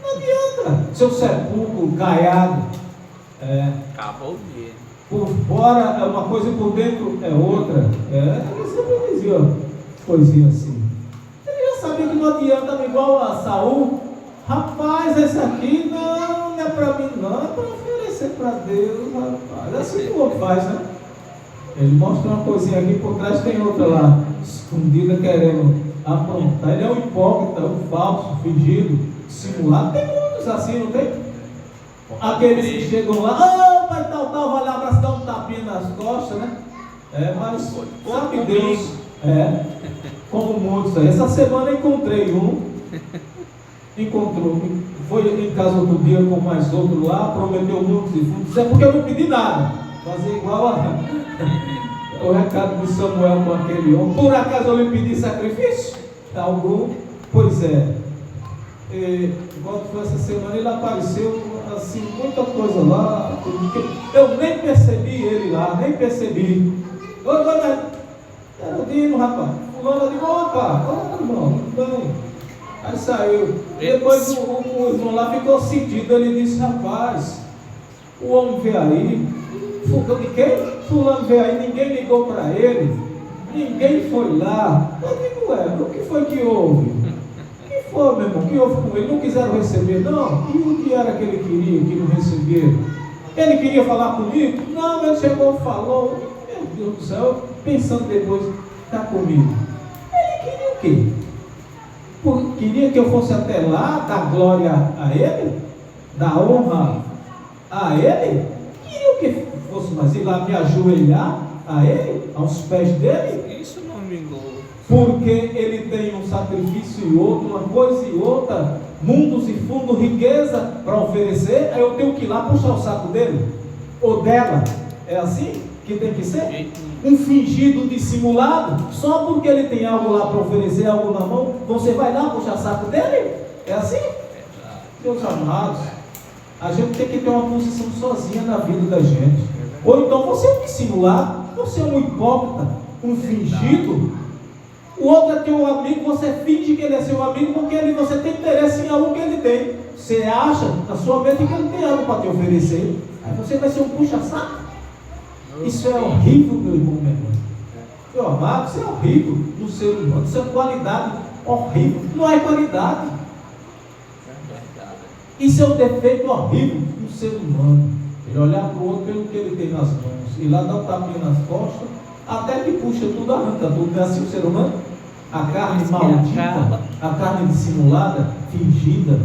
Não adianta. Seu sepulcro caiado. Acabou mesmo. Por fora é uma coisa e por dentro é outra. Ele sempre dizia coisinha assim. Ele já sabia que não adianta, igual a Saul. Rapaz, esse aqui não é para mim, não. É para oferecer para Deus, rapaz. É assim que o outro faz, né? Ele mostra uma coisinha aqui, por trás tem outra lá, escondida, querendo aprontar. Ele é um hipócrita, um falso, fingido, simulado. Tem muitos assim, não tem? Aqueles que chegam lá, pai, tal, vai lá para se dar um tapinha nas costas, né? Mas sabe que Deus, como muitos aí. Essa semana eu encontrei foi em casa outro dia com mais outro lá, prometeu muitos e fundos. É porque eu não pedi nada, fazer igual o recado de Samuel com aquele homem. Por acaso eu lhe pedi sacrifício? Algum? Pois é. Igual foi essa semana, ele apareceu assim, muita coisa lá, eu nem percebi ele lá, nem percebi. Era o Dino, rapaz. Fulano, eu digo, opa, irmão, tudo bem. Aí saiu. Depois o irmão lá ficou sentido. Ele disse, rapaz, o homem veio aí. De quem? Fulano veio aí, ninguém ligou para ele, ninguém foi lá. Eu digo, o que foi que houve? O que foi, meu irmão? O que houve com ele? Não quiseram receber, não? E o que era que ele queria que não receberam? Ele queria falar comigo? Não, ele chegou e falou. Meu Deus do céu, pensando depois, está comigo. Ele queria o quê? Queria que eu fosse até lá, dar glória a ele, dar honra a ele. Queria que fosse mais ir lá me ajoelhar a ele, aos pés dele. Isso não me engano. Porque ele tem um sacrifício e outro, uma coisa e outra, mundos e fundos, riqueza para oferecer. Aí eu tenho que ir lá puxar o saco dele ou dela. É assim? que tem que ser? Um fingido dissimulado? Só porque ele tem algo lá para oferecer, algo na mão, você vai lá puxar saco dele? É assim? Meus amados, a gente tem que ter uma posição sozinha na vida da gente. Ou então você é um dissimulado, você é um hipócrita, um fingido. O outro é teu amigo, você finge que ele é seu amigo porque você tem interesse em algo que ele tem. Você acha na sua mente que ele tem algo para te oferecer. Aí você vai ser um puxa-saco. Isso é horrível, meu irmão, minha irmã. Meu amado, isso é horrível no ser humano. Isso é qualidade horrível. Não é qualidade. Isso é um defeito horrível no ser humano. Ele olhar para o outro pelo que ele tem nas mãos e lá dar um tapinha nas costas, até que puxa tudo, arranca tudo. Não é assim o ser humano? A carne maldita, a carne dissimulada, fingida.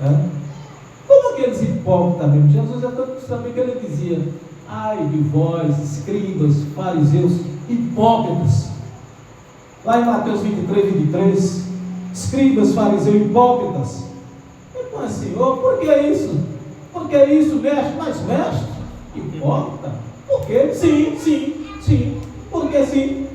Né? Como aqueles hipócritas mesmo. Jesus é tanto saber que ele dizia: ai de vós, escribas, fariseus, hipócritas. Lá em Mateus 23, escribas, fariseus, hipócritas. Mas Senhor, por que isso? Por que isso, mestre? Mas mestre, hipócrita? Por quê? Sim. Por que sim?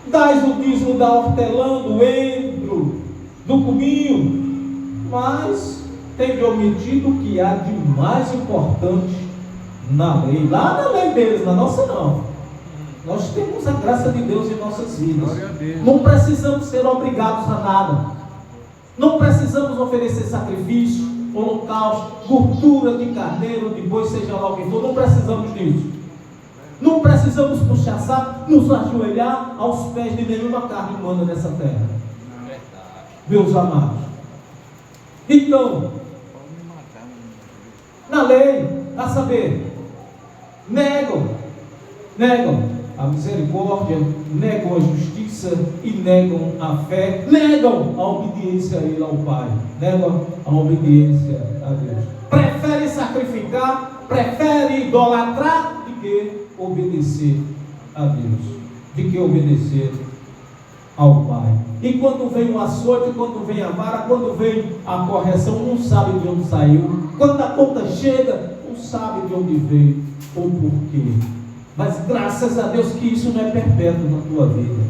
Dais o dízimo da hortelã, do endro, do cominho, mas tem omitido o que há de mais importante na lei. Lá na lei deles, na nossa não. Nós temos a graça de Deus em nossas vidas. Não precisamos ser obrigados a nada. Não precisamos oferecer sacrifício, holocausto, gordura de carneiro, de boi, seja lá o que for. Não precisamos disso. Não precisamos puxar saco, nos ajoelhar aos pés de nenhuma carne humana nessa terra. Meus amados. Então, na lei, a saber, negam a misericórdia, negam a justiça e negam a fé, negam a obediência a Ele, ao Pai, negam a obediência a Deus. Preferem sacrificar, preferem idolatrar do que obedecer a Deus, de que obedecer ao Pai. E quando vem o açoite, quando vem a vara, quando vem a correção, não sabe de onde saiu. Quando a conta chega, não sabe de onde veio ou porquê. Mas graças a Deus que isso não é perpétuo na tua vida.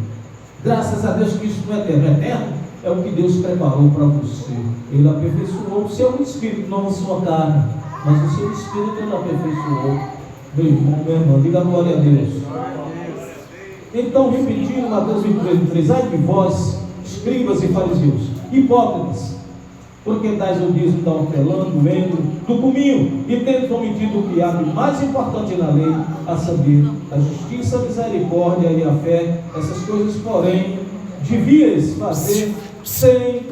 Graças a Deus que isso não é eterno. Eterno é o que Deus preparou para você. Ele aperfeiçoou o seu espírito, não a sua carne, mas o seu espírito ele aperfeiçoou. Meu irmão, minha irmã, diga glória a Deus. Então, repetindo Mateus 23, ai de vós, escribas e fariseus, hipócritas, porque dais o dízimo da hortelã, do endro, do cominho, e tendes omitido o que há de mais importante na lei, a saber, a justiça, a misericórdia e a fé. Essas coisas, porém, devias fazer sem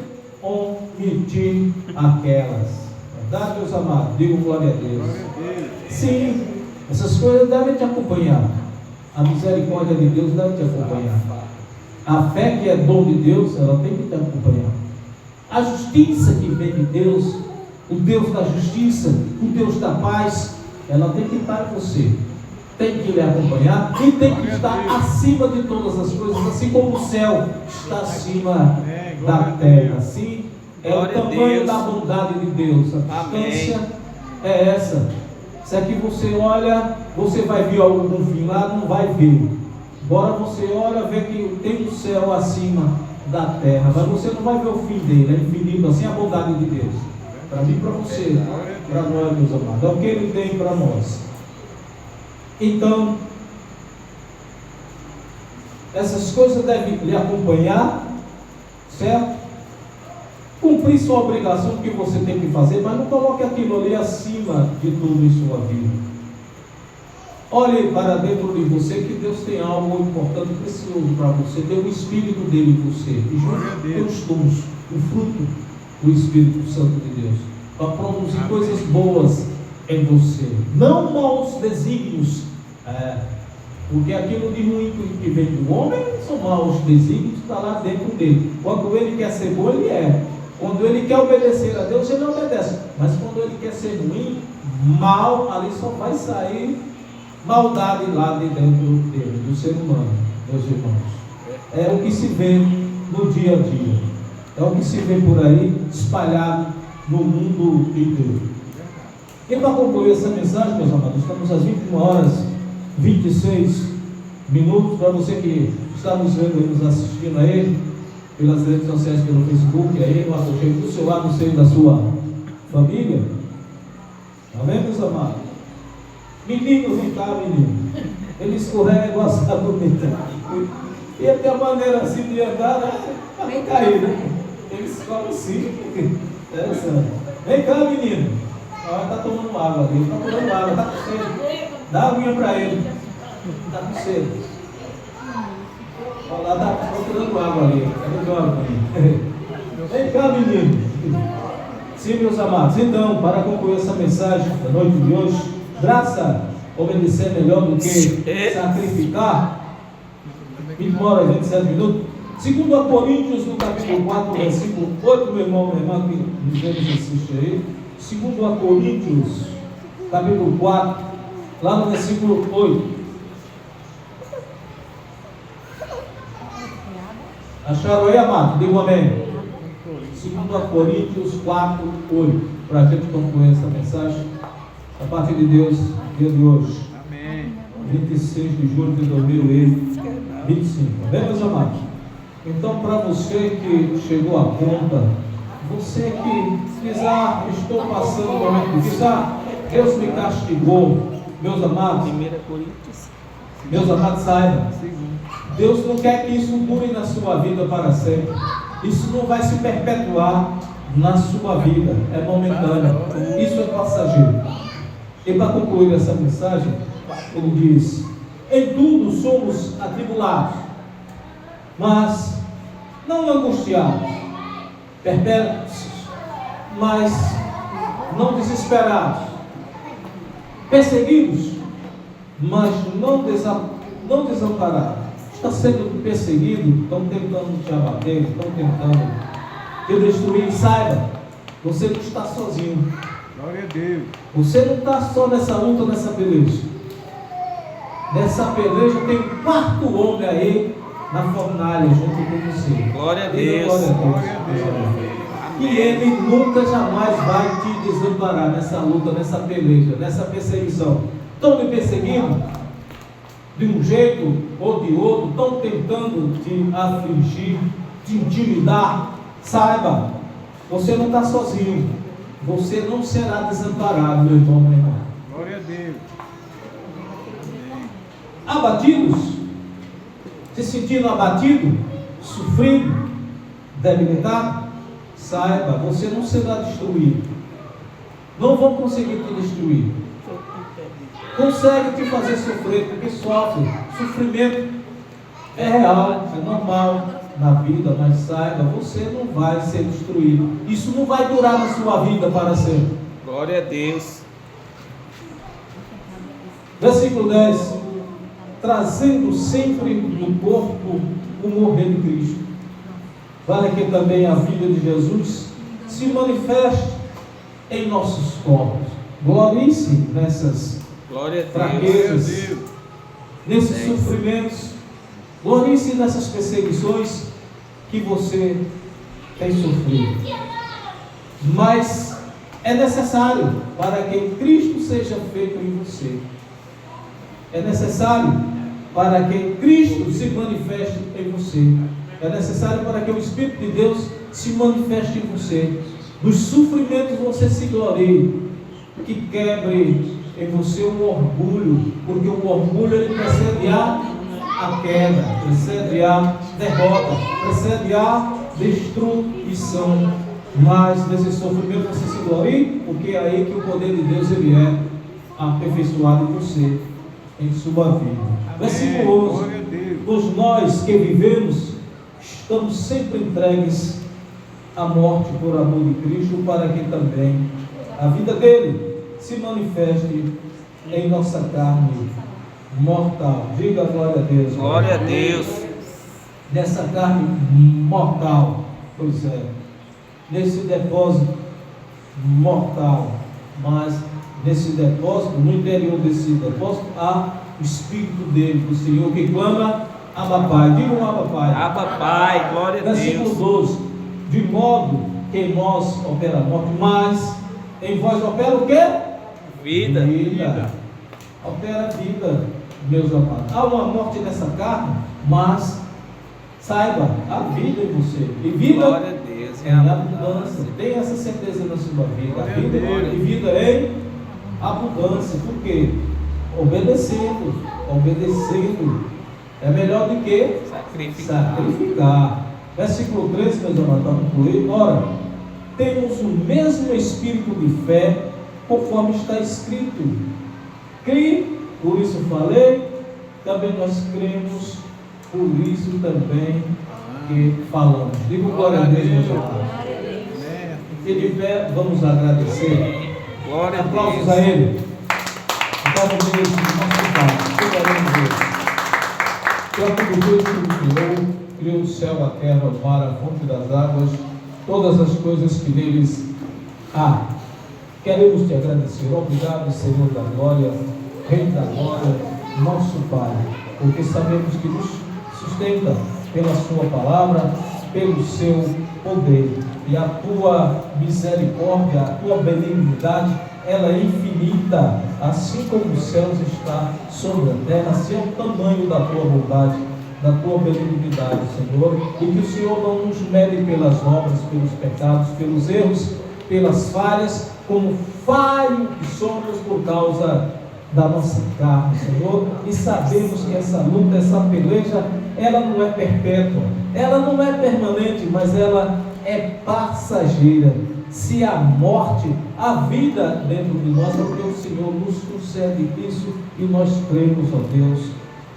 omitir aquelas. Verdade, meus amados? Digo glória a Deus. Sim, essas coisas devem te acompanhar. A misericórdia de Deus deve te acompanhar. A fé, que é dom de Deus, ela tem que te acompanhar. A justiça que vem de Deus, o Deus da justiça, o Deus da paz, ela tem que estar em você, tem que lhe acompanhar e tem que estar acima de todas as coisas, assim como o céu está acima da terra. Assim é o tamanho da bondade de Deus. A distância é essa. Se é que você olha, você vai ver algum fim lá, não vai ver. Embora você olha, vê que tem o céu acima da terra, mas você não vai ver o fim dele. É infinito, assim a bondade de Deus. Para mim, para você, para nós, meus amados. É o que Ele tem para nós. Então, essas coisas devem lhe acompanhar, certo? Cumprir sua obrigação que você tem que fazer, mas não coloque aquilo ali acima de tudo em sua vida. Olhe para dentro de você, que Deus tem algo importante e precioso para você. Tem o Espírito dele em você. E junto tem os dons, o fruto do Espírito Santo de Deus, para produzir coisas boas em você. Não maus desígnios, porque aquilo de ruim que vem do homem são maus desígnios, está lá dentro dele. Quando ele quer ser bom, ele é. Quando ele quer obedecer a Deus, ele obedece. Mas quando ele quer ser ruim, mal, ali só vai sair maldade lá de dentro dele, do ser humano, meus irmãos. É o que se vê no dia a dia. É o que se vê por aí, espalhado no mundo inteiro. E para concluir essa mensagem, meus amados, estamos às 21h26, para você que está nos vendo e nos assistindo aí, pelas redes sociais, pelo Facebook, aí no aconchego do seu lado, no seio da sua família. Amém, meus amados? Menino, vem cá, menino. Ele escorrega igual a sabonete. E ele tem a maneira assim de andar, né? Para não cair, né? Ele escorre assim. Vem cá, menino. Olha, está tomando água ali. Está tomando água, está com sede. Dá a aguinha para ele. Está com sede. Olha lá, está procurando água ali. Cadê o água ali? Vem cá, menino. Sim, meus amados. Então, para concluir essa mensagem da noite de hoje, graça, obedecer melhor do que sacrificar. 27 minutos. Segundo a Coríntios, no capítulo 4, versículo 8, meu irmão, minha irmã, que nos assiste aí. Segundo a Coríntios, capítulo 4, lá no versículo 8. Acharam aí, amado? Diga um amém. Segundo a Coríntios 4, 8. Para a gente concluir essa mensagem, a parte de Deus, dia de hoje. Amém. 26 de julho de 2025. Amém, meus amados? Então, para você que chegou à conta, você que diz, estou passando um momento difícil, Deus me castigou, meus amados, saibam, Deus não quer que isso dure na sua vida para sempre. Isso não vai se perpetuar na sua vida, é momentâneo, isso é passageiro. E para concluir essa mensagem, ele diz: em tudo somos atribulados, mas não angustiados, perplexos, mas não desesperados, perseguidos, mas não desamparados. Está sendo perseguido, estão tentando te abater, estão tentando te destruir. Saiba, você não está sozinho. Glória a Deus. Você não está só nessa luta, nessa peleja. Nessa peleja tem um quarto homem aí na fornalha junto com você. Glória a Deus. Glória a Deus. E ele nunca jamais vai te desamparar nessa luta, nessa peleja, nessa perseguição. Estão me perseguindo de um jeito ou de outro, estão tentando te afligir, te intimidar. Saiba, você não está sozinho. Você não será desamparado, meu irmão, minha irmã. Glória a Deus. Abatidos, se sentindo abatido, sofrido, debilitado, saiba, você não será destruído. Não vão conseguir te destruir. Consegue te fazer sofrer, porque sofre. Sofrimento é real, é normal na vida, mas saiba, você não vai ser destruído. Isso não vai durar na sua vida para sempre. Glória a Deus. Versículo 10. Trazendo sempre no corpo o morrer de Cristo, para que também a vida de Jesus se manifeste em nossos corpos. Glorie-se nessas fraquezas, nesses sofrimentos. Glorie-se nessas perseguições que você tem sofrido. Mas é necessário para que Cristo seja feito em você. É necessário para que Cristo se manifeste em você. É necessário para que o Espírito de Deus se manifeste em você. Nos sofrimentos você se glorie. Que quebre em você o orgulho, porque o orgulho ele precede a queda, precede a derrota, precede a destruição. Mas nesse sofrimento você se glorie, porque é aí que o poder de Deus ele é aperfeiçoado em você, em sua vida. Versículo 11. Pois nós que vivemos estamos sempre entregues à morte por amor de Cristo, para que também a vida dele se manifeste em nossa carne mortal. Diga glória a Deus. Glória a Deus. Nessa carne mortal, pois é, nesse depósito mortal, mas nesse depósito, no interior desse depósito, há o Espírito dele, do Senhor, que clama: Abba Pai. Diga um Abba Pai. Abba Pai, glória a Deus. Versículo 12. De modo que em nós opera a morte, mas em vós opera o quê? Vida. Opera vida, meus amados. Há uma morte nessa carne, mas saiba, há vida em você. E vida Glória a Deus. em abundância. Tenha essa certeza na sua vida. A vida e vida em abundância. Por quê? Obedecendo. É melhor do que sacrificar. Versículo 13, meus amados, para concluir. Ora, temos o mesmo espírito de fé, conforme está escrito. Criei, por isso falei, também nós cremos, por isso também que falamos. Digo glória a Deus, meus amados. E de pé, vamos agradecer. Glória a Aplausos Deus. a Ele. Aplausos a Deus, nosso Pai. Soberano Deus. Próprio Deus que criou o céu, a terra, o mar, a fonte das águas, todas as coisas que neles há. Queremos te agradecer. Obrigado, Senhor da glória, Rei da glória, nosso Pai, porque sabemos que nos sustenta pela sua palavra, pelo seu poder, e a tua misericórdia, a tua benignidade, ela é infinita, assim como os céus está sobre a terra. Assim é o tamanho da tua bondade, da tua benignidade, Senhor, e que o Senhor não nos mede pelas obras, pelos pecados, pelos erros, pelas falhas, como falho que somos por causa da nossa carne, Senhor, e sabemos que essa luta, essa peleja, ela não é perpétua, ela não é permanente, mas ela é passageira. Se há morte, há vida dentro de nós, é porque o Senhor nos concede isso, e nós cremos, ó Deus,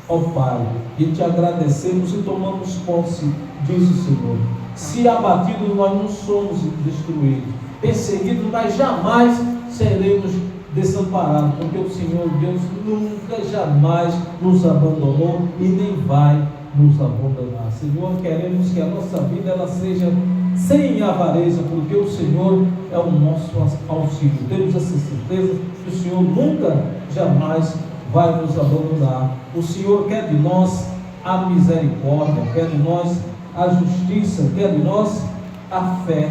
ó Pai, e te agradecemos e tomamos posse, diz o Senhor. Se abatidos, nós não somos destruídos, perseguidos, mas jamais seremos desamparados, porque o Senhor Deus nunca, jamais nos abandonou e nem vai nos abandonar. Senhor, queremos que a nossa vida ela seja sem avareza, porque o Senhor é o nosso auxílio. Temos essa certeza que o Senhor nunca, jamais vai nos abandonar. O Senhor quer de nós a misericórdia, quer de nós a justiça, quer de nós a fé,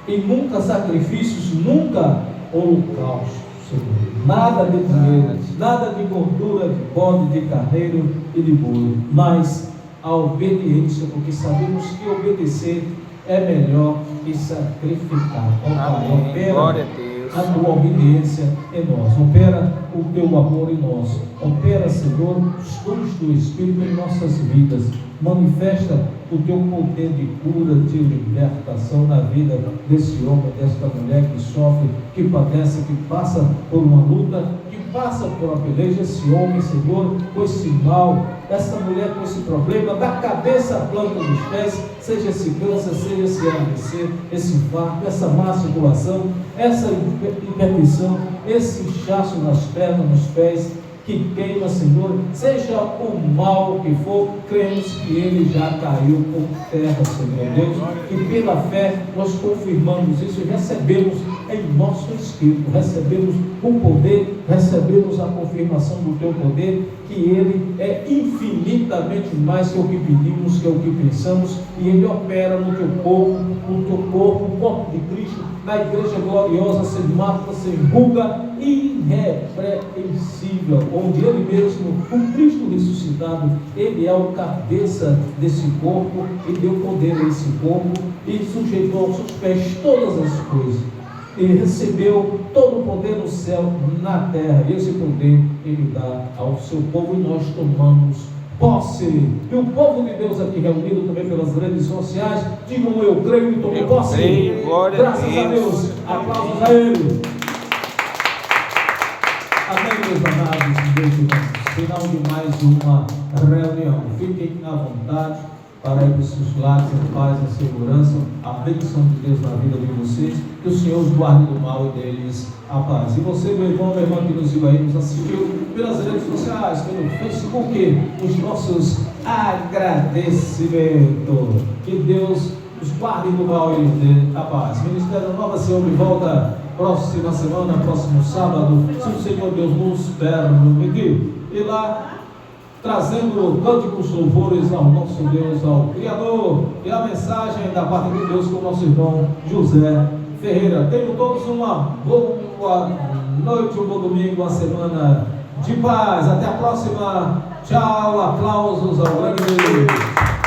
e nunca sacrifícios, nunca holocausto, Senhor. Nada de dinheiro, nada de gordura, de bode, de carneiro e de boi, mas a obediência, porque sabemos que obedecer é melhor que sacrificar. Amém. Opera Glória a Deus. a tua obediência em nós, opera o teu amor em nós, opera, Senhor, os dons do Espírito em nossas vidas, manifesta o teu poder de cura, de libertação na vida desse homem, desta mulher que sofre, que padece, que passa por uma luta, que passa por uma peleja. Esse homem, Senhor, com esse mal, essa mulher com esse problema, da cabeça à planta dos pés, seja esse câncer, seja esse AVC, esse infarto, essa má circulação, essa hipertensão, esse inchaço nas pernas, nos pés, que queima, Senhor, seja o mal que for, cremos que ele já caiu por terra, Senhor Deus, e pela fé nós confirmamos isso e recebemos em nosso espírito, recebemos o poder, recebemos a confirmação do teu poder, que ele é infinitamente mais que o que pedimos, que é o que pensamos, e ele opera no teu corpo, o corpo de Cristo, na igreja gloriosa, sem mácula, sem ruga, irrepreensível, onde ele mesmo, o Cristo ressuscitado, ele é o cabeça desse corpo, e deu poder a esse corpo, e sujeitou aos seus pés todas as coisas. Ele recebeu todo o poder no céu, na terra, e esse poder ele dá ao seu povo, e nós tomamos posse. E o povo de Deus aqui reunido também pelas redes sociais, digam: eu creio e tomo posse. Creio, glória graças a Deus. Aplausos a Ele. Amém, meus amados, Deus de nós. Final de mais uma reunião. Fiquem à vontade para ir para os seus lares em paz e segurança. A bênção de Deus na vida de vocês. Que o Senhor os guarde do mal e deles a paz. E você, meu irmão, minha irmã que nos viu aí, nos assistiu pelas redes sociais, pelo Facebook, os nossos agradecimentos. Que Deus os guarde do mal e dê a paz. Ministério Nova Senhor de volta próxima semana, próximo sábado, se o Senhor Deus nos permitir. E lá, trazendo cânticos, louvores ao nosso Deus, ao Criador, e a mensagem da parte de Deus com o nosso irmão José Ferreira. Tenham todos uma boa noite, um bom domingo, uma semana de paz. Até a próxima. Tchau, aplausos ao grande Deus.